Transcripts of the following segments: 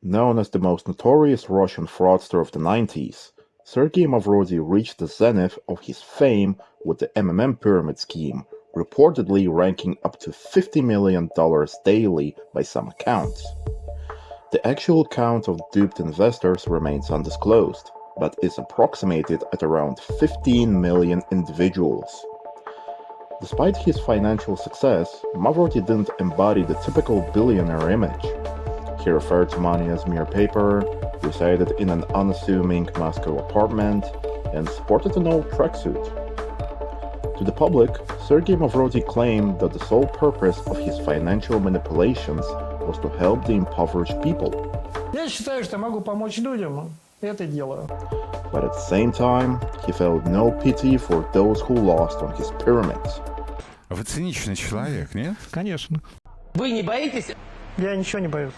Known as the most notorious Russian fraudster of the 90s, Sergei Mavrodi reached the zenith of his fame with the pyramid scheme, reportedly ranking up to $50 million daily by some accounts. The actual count of duped investors remains undisclosed, but is approximated at around 15 million individuals. Despite his financial success, Mavrodi didn't embody the typical billionaire image. He referred to money as mere paper, resided in an unassuming Moscow apartment, and sported an old tracksuit. To the public, Sergei Mavrodi claimed that the sole purpose of his financial manipulations was to help the impoverished people. Я считаю, что могу помочь людям, это делаю. But at the same time, he felt no pity for those who lost on his pyramids. Вы циничный человек, нет? Конечно. Вы не боитесь? Я ничего не боюсь.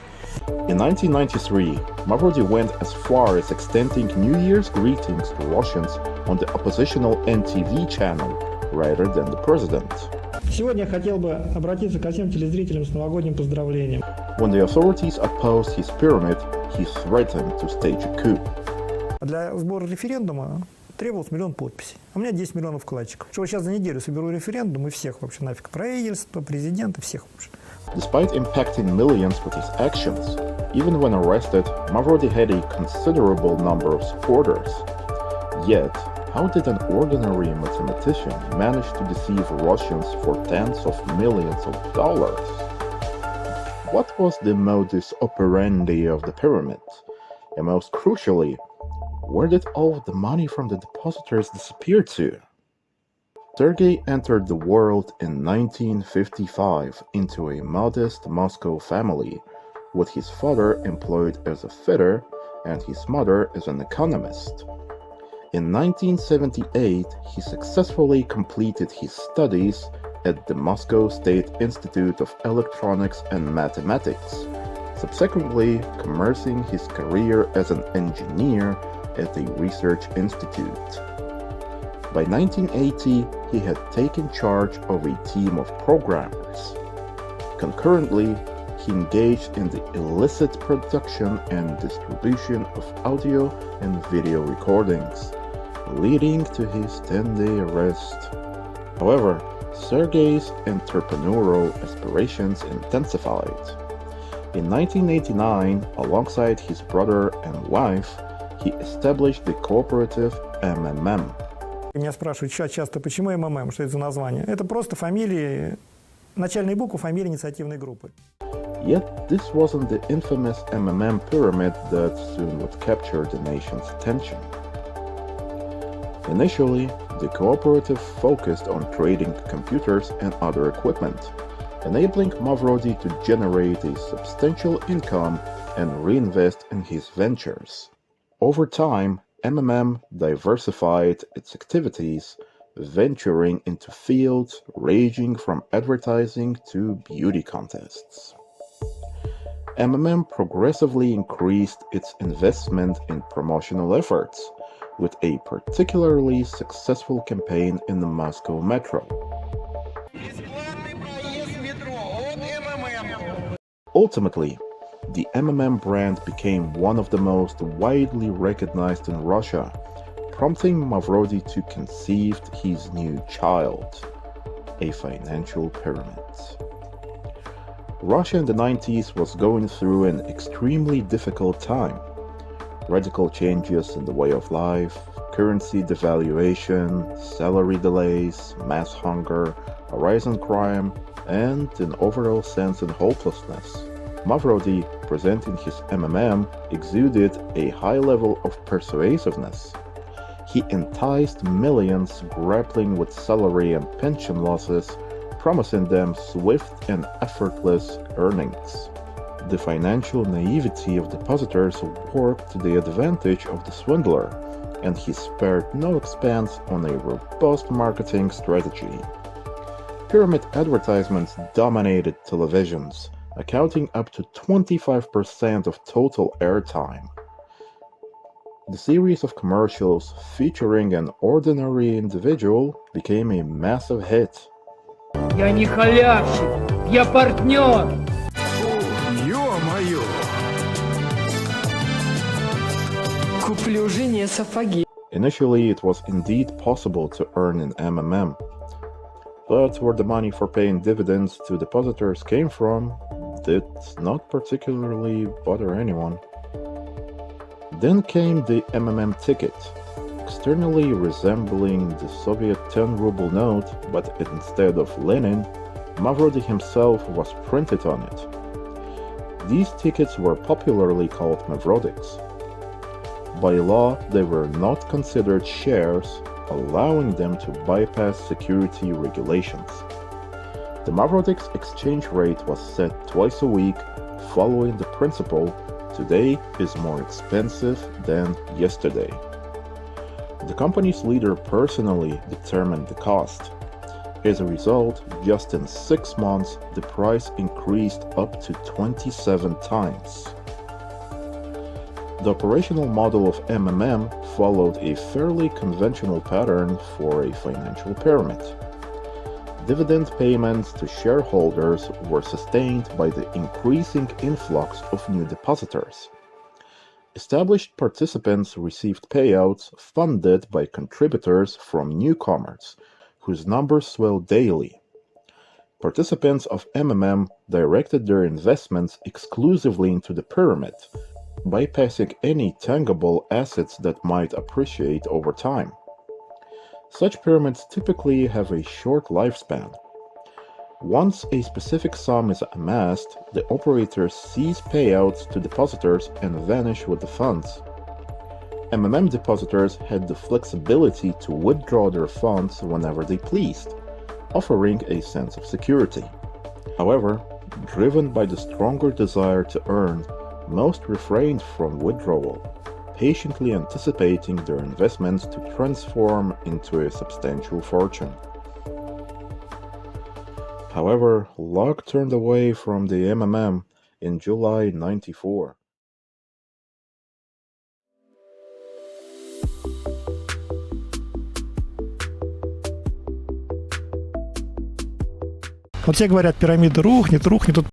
In 1993, Mavrodi went as far as extending New Year's greetings to Russians on the oppositional NTV channel, rather than the president. Сегодня я хотел бы обратиться ко всем телезрителям с новогодним поздравлением. When the authorities opposed his pyramid, he threatened to stage a coup. Для сбора референдума требовалось 1 миллион подписей. У меня 10 миллионов вкладчиков. Что сейчас за неделю соберу референдум и всех вообще нафиг. Правительство, президента, всех вообще. Despite impacting millions with his actions, even when arrested, Mavrodi had a considerable number of supporters. Yet, how did an ordinary mathematician manage to deceive Russians for tens of millions of dollars? What was the modus operandi of the pyramid? And most crucially, where did all of the money from the depositors disappear to? Sergei entered the world in 1955 into a modest Moscow family, with his father employed as a fitter and his mother as an economist. In 1978, he successfully completed his studies at the Moscow State Institute of Electronics and Mathematics, subsequently commencing his career as an engineer at a research institute. By 1980, he had taken charge of a team of programmers. Concurrently, he engaged in the illicit production and distribution of audio and video recordings, leading to his 10-day arrest. However, Sergei's entrepreneurial aspirations intensified. In 1989, alongside his brother and wife, he established the cooperative MMM. Меня спрашивают часто, почему МММ, что это за название. Это просто фамилии, начальные буквы фамилии инициативной группы. Yet this wasn't the infamous MMM pyramid that soon would capture the nation's attention. Initially, the cooperative focused on trading computers and other equipment, enabling Mavrodi to generate a substantial income and reinvest in his ventures. Over time, MMM diversified its activities, venturing into fields ranging from advertising to beauty contests. MMM progressively increased its investment in promotional efforts, with a particularly successful campaign in the Moscow metro. Ultimately, the MMM brand became one of the most widely recognized in Russia, prompting Mavrodi to conceive his new child, a financial pyramid. Russia in the 90s was going through an extremely difficult time. Radical changes in the way of life, currency devaluation, salary delays, mass hunger, a rise in crime, and an overall sense of hopelessness. Mavrodi, presenting his MMM, exuded a high level of persuasiveness. He enticed millions grappling with salary and pension losses, promising them swift and effortless earnings. The financial naivety of depositors worked to the advantage of the swindler, and he spared no expense on a robust marketing strategy. Pyramid advertisements dominated televisions, accounting up to 25% of total airtime. The series of commercials featuring an ordinary individual became a massive hit. Я не халявщик, я партнер. Ё-моё! Куплю жене сапоги. Initially, it was indeed possible to earn in MMM, but where the money for paying dividends to depositors came from did not particularly bother anyone. Then came the MMM ticket, externally resembling the Soviet 10 ruble note, but instead of Lenin, Mavrodi himself was printed on it. These tickets were popularly called Mavrodiks. By law, they were not considered shares, allowing them to bypass security regulations. The Mavrodiks exchange rate was set twice a week, following the principle, today is more expensive than yesterday. The company's leader personally determined the cost. As a result, just in 6 months, the price increased up to 27 times. The operational model of MMM followed a fairly conventional pattern for a financial pyramid. Dividend payments to shareholders were sustained by the increasing influx of new depositors. Established participants received payouts funded by contributors from newcomers, whose numbers swelled daily. Participants of MMM directed their investments exclusively into the pyramid, bypassing any tangible assets that might appreciate over time. Such pyramids typically have a short lifespan. Once a specific sum is amassed, the operators cease payouts to depositors and vanish with the funds. MMM depositors had the flexibility to withdraw their funds whenever they pleased, offering a sense of security. However, driven by the stronger desire to earn, most refrained from withdrawal, patiently anticipating their investments to transform into a substantial fortune. However, luck turned away from the MMM in July '94. Вот все говорят, пирамида рухнет, рухнет. Тут